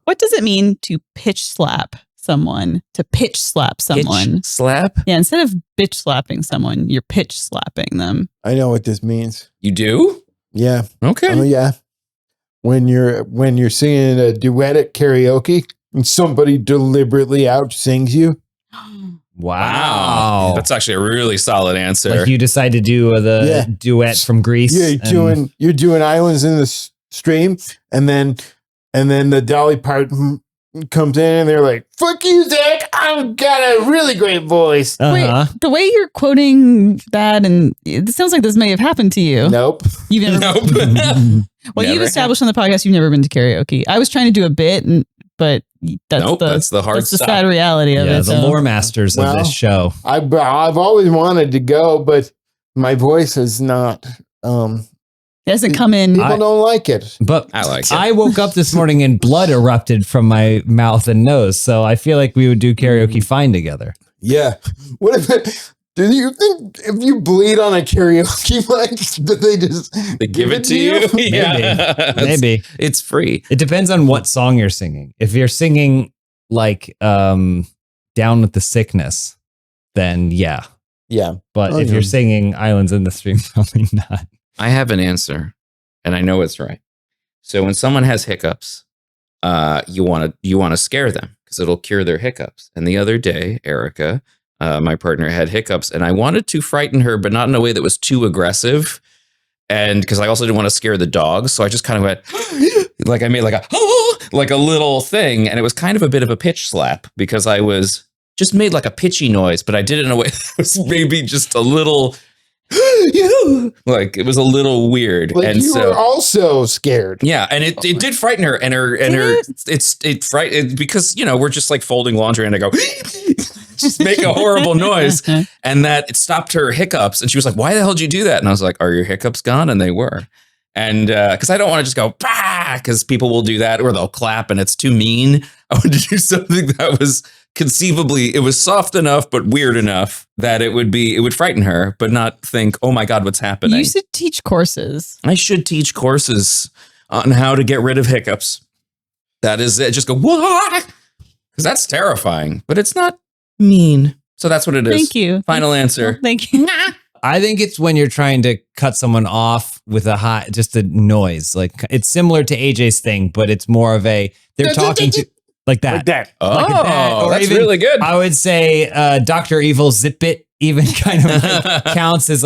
What does it mean to pitch slap someone? To pitch slap someone? Pitch slap? Yeah, instead of bitch slapping someone, you're pitch slapping them. I know what this means. You do? Yeah. Okay. Oh yeah. When you're singing a duet at karaoke and somebody deliberately out sings you. Wow. That's actually a really solid answer. Like you decide to do the duet from Greece. Yeah, you're doing Islands in the Stream, and then the Dolly Parton comes in and they're like, "Fuck you, Zach! I've got a really great voice." Uh-huh. Wait, the way you're quoting that, and it sounds like this may have happened to you. Nope. You've never. Nope. Well, Never you've established on the podcast you've never been to karaoke. I was trying to do a bit, but that's the hard. That's the sad reality of it. The lore masters of this show. I've always wanted to go, but my voice is not. It hasn't come in. People don't like it, but I like it. I woke up this morning and blood erupted from my mouth and nose, so I feel like we would do karaoke fine together. Yeah. What if? Do you think if you bleed on a karaoke mic, that they give it to you? Yeah. Maybe. It's free. It depends on what song you're singing. If you're singing like Down with the Sickness, then yeah. Yeah. But if you're singing Islands in the Stream, probably not. I have an answer, and I know it's right. So when someone has hiccups, you want to scare them because it'll cure their hiccups. And the other day, Erica, my partner, had hiccups, and I wanted to frighten her, but not in a way that was too aggressive. And because I also didn't want to scare the dogs, so I just kind of went like I made like a little thing, and it was kind of a bit of a pitch slap because I was just made like a pitchy noise, but I did it in a way that was maybe just a little. Like it was a little weird, like and you were also scared. Yeah, and it did frighten her, and her it frightened because we're just like folding laundry, and I go just make a horrible noise, and that it stopped her hiccups, and she was like, "Why the hell did you do that?" And I was like, "Are your hiccups gone?" And they were, and because I don't want to just go bah, because people will do that or they'll clap, and it's too mean. I wanted to do something that was. Conceivably, it was soft enough, but weird enough that it would frighten her, but not think, oh my God, what's happening? You should teach courses. I should teach courses on how to get rid of hiccups. That is it. Just go, what? Because that's terrifying, but it's not mean. So that's what it is. Thank you. Final answer. Well, thank you. I think it's when you're trying to cut someone off with just a noise. Like it's similar to AJ's thing, but it's more of they're talking to. Like that. Like that. Oh, like that. Or that's even, really good. I would say Dr. Evil Zip It even kind of counts as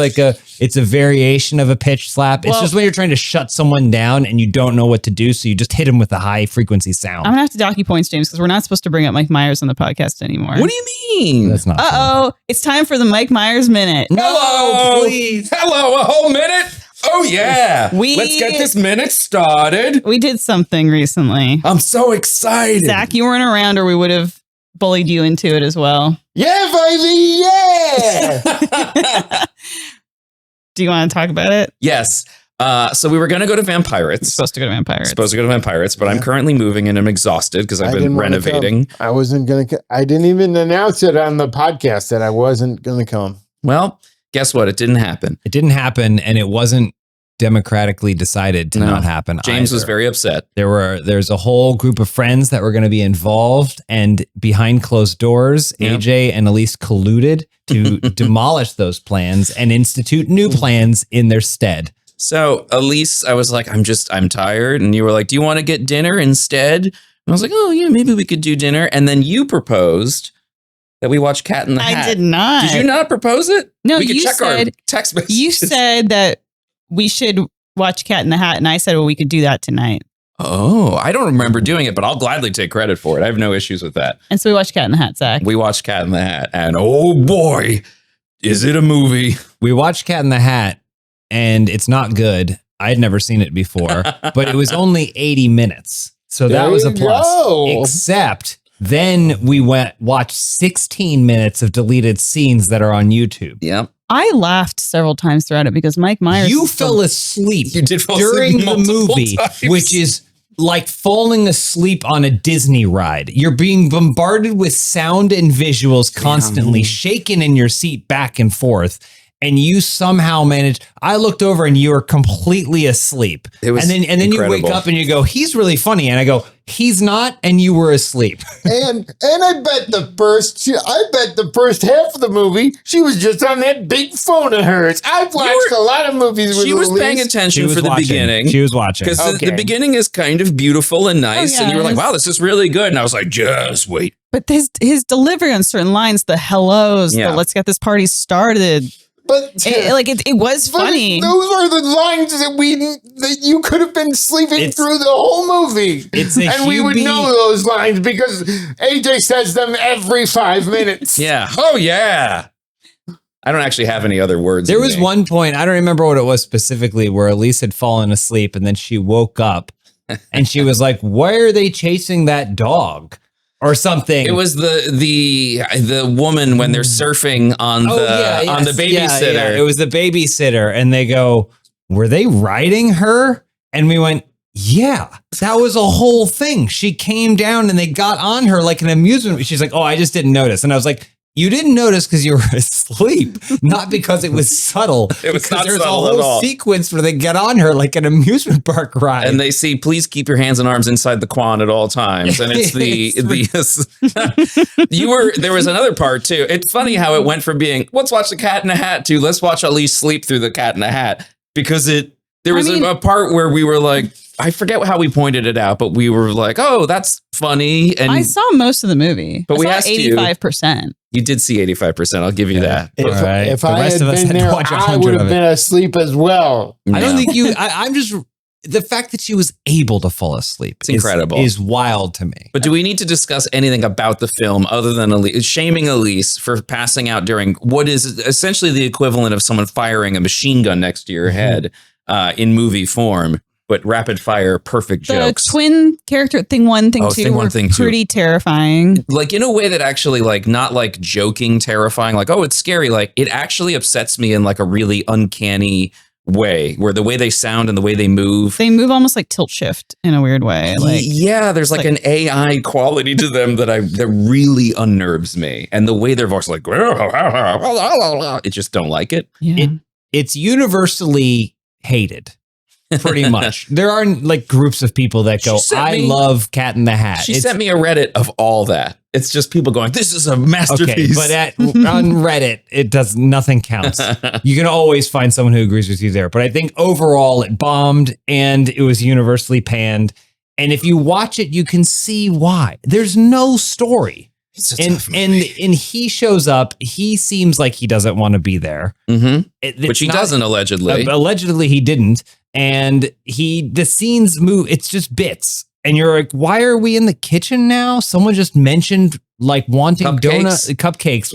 it's a variation of a pitch slap. It's just when you're trying to shut someone down and you don't know what to do. So you just hit them with a high frequency sound. I'm going to have to dock you points, James, because we're not supposed to bring up Mike Myers on the podcast anymore. What do you mean? That's not Uh-oh. It's time for the Mike Myers Minute. Hello, please. Hello, a whole minute? Oh, yeah. Let's get this minute started. We did something recently. I'm so excited. Zach, you weren't around or we would have bullied you into it as well. Yeah, baby, yeah. Do you want to talk about it? Yes. So we were going to go to Vampirates. You're supposed to go to Vampirates. But I'm currently moving and I'm exhausted because I've been renovating. I wasn't going to. I didn't even announce it on the podcast that I wasn't going to come. Well, guess what? It didn't happen. It didn't happen, and it wasn't democratically decided to not happen. James was very upset. There's a whole group of friends that were going to be involved, and behind closed doors, AJ and Elyse colluded to demolish those plans and institute new plans in their stead. So Elyse, I was like, I'm tired. And you were like, do you want to get dinner instead? And I was like, oh yeah, maybe we could do dinner. And then you proposed that we watch Cat in the Hat. I did not. Did you not propose it? No, we could you check said, our text messages. You said that we should watch Cat in the Hat. And I said, well, we could do that tonight. Oh, I don't remember doing it, but I'll gladly take credit for it. I have no issues with that. And so we watched Cat in the Hat, Zach. We watched Cat in the Hat. And oh boy, is it a movie. We watched Cat in the Hat, and it's not good. I had never seen it before, but it was only 80 minutes. So that was a plus. Except then we watched 16 minutes of deleted scenes that are on YouTube. Yep. I laughed several times throughout it because Mike Myers. You fell asleep during the movie, times. which is like falling asleep on a Disney ride. You're being bombarded with sound and visuals constantly, shaken in your seat back and forth. and you somehow managed. I looked over and you were completely asleep. It was and then you wake up and you go, he's really funny. And I go, he's not, and you were asleep. and I bet the first half of the movie, she was just on that big phone of hers. I've watched a lot of movies with She was Elyse. paying attention for the beginning. She was watching. Because the beginning is kind of beautiful and nice. And you were like, wow, this is really good. And I was like, just wait. But his delivery on certain lines, the hellos, the let's get this party started. But it was funny. Those are the lines that you could have been sleeping through the whole movie. And we would know those lines because AJ says them every 5 minutes. Yeah. Oh, yeah. I don't actually have any other words. There was one point, I don't remember what it was specifically, where Elyse had fallen asleep and then she woke up and she was like, why are they chasing that dog? Or something. It was the woman when they're surfing on the babysitter. Yeah. It was the babysitter, and they go, "Were they riding her?" And we went, "Yeah, that was a whole thing." She came down, and they got on her like an amusement. She's like, "Oh, I just didn't notice," and I was like, you didn't notice because you were asleep, not because it was subtle. It was not there's subtle a whole sequence where they get on her like an amusement park ride. And they see, please keep your hands and arms inside the quan at all times. And it's there was another part too. It's funny how it went from being, let's watch the Cat in the Hat to let's watch Elyse sleep through the Cat in the Hat. Because there was a part where we were like, I forget how we pointed it out, but we were like, oh, that's funny. And I saw most of the movie. But we asked 85%. You did see 85%. I'll give you that. If I had been there, I would have been asleep as well. No. I don't think I'm just, the fact that she was able to fall asleep it's incredible. Is wild to me. But do we need to discuss anything about the film other than shaming Elyse for passing out during what is essentially the equivalent of someone firing a machine gun next to your head in movie form? But rapid fire, perfect jokes. The twin character thing one, thing two were pretty terrifying. Like in a way that actually like not like joking terrifying, like, oh, it's scary. Like it actually upsets me in like a really uncanny way where the way they sound and the way they move. They move almost like tilt shift in a weird way. Like there's like an AI quality to them that really unnerves me. And the way their voice like, it just don't like it. Yeah. It's universally hated. Pretty much. There are like groups of people that go, I love Cat in the Hat. She sent me a Reddit of all that. It's just people going, this is a masterpiece. Okay, but on Reddit, nothing counts. You can always find someone who agrees with you there. But I think overall it bombed and it was universally panned. And if you watch it, you can see why. There's no story. And he shows up. He seems like he doesn't want to be there. Mm-hmm. Which he doesn't allegedly. Allegedly he didn't. And the scenes move. It's just bits. And you're like, why are we in the kitchen now? Someone just mentioned like wanting cupcakes.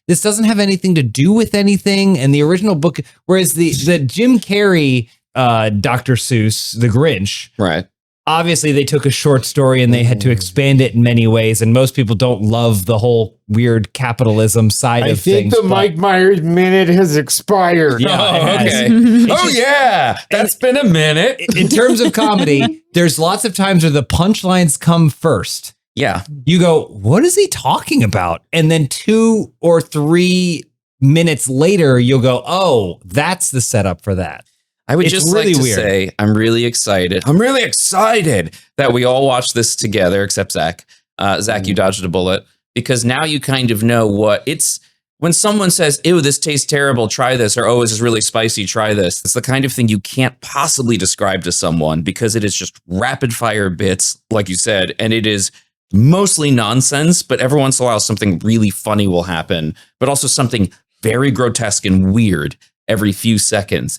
This doesn't have anything to do with anything. And the original book, whereas the Jim Carrey, Dr. Seuss, The Grinch, right? Obviously, they took a short story and they had to expand it in many ways. And most people don't love the whole weird capitalism side of things. I think the Mike Myers minute has expired. Yeah, okay. Oh, yeah. That's been a minute. In terms of comedy, there's lots of times where the punchlines come first. Yeah. You go, what is he talking about? And then 2 or 3 minutes later, you'll go, oh, that's the setup for that. I would just really like to say I'm really excited. I'm really excited that we all watch this together, except Zach. Zach, you dodged a bullet because now you kind of know what it's when someone says, ew, this tastes terrible, try this, or oh, this is really spicy, try this. It's the kind of thing you can't possibly describe to someone because it is just rapid fire bits, like you said, and it is mostly nonsense, but every once in a while something really funny will happen, but also something very grotesque and weird every few seconds.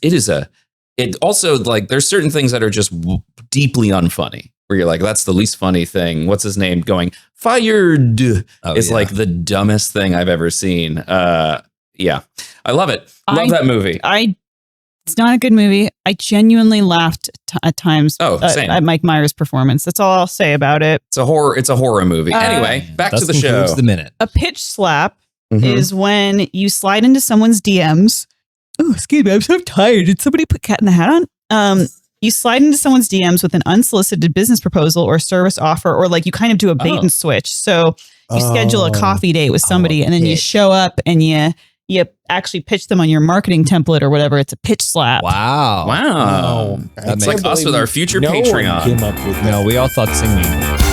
It also, like, there's certain things that are just deeply unfunny, where you're like, that's the least funny thing. What's his name going, fired? It's like the dumbest thing I've ever seen. Yeah, I love it. Love that movie. It's not a good movie. I genuinely laughed at times at Mike Myers' performance. That's all I'll say about it. It's a horror movie. Anyway, back to the show. The minute. A pitch slap is when you slide into someone's DMs. Oh, excuse me, I'm so tired. Did somebody put Cat in the Hat on? You slide into someone's DMs with an unsolicited business proposal or service offer, or like you kind of do a bait and switch. So you schedule a coffee date with somebody and then you show up and you you actually pitch them on your marketing template or whatever, it's a pitch slap. Wow. Wow. I That's can't like us believe with our future no one Patreon. came up with that. No, we all thought singing.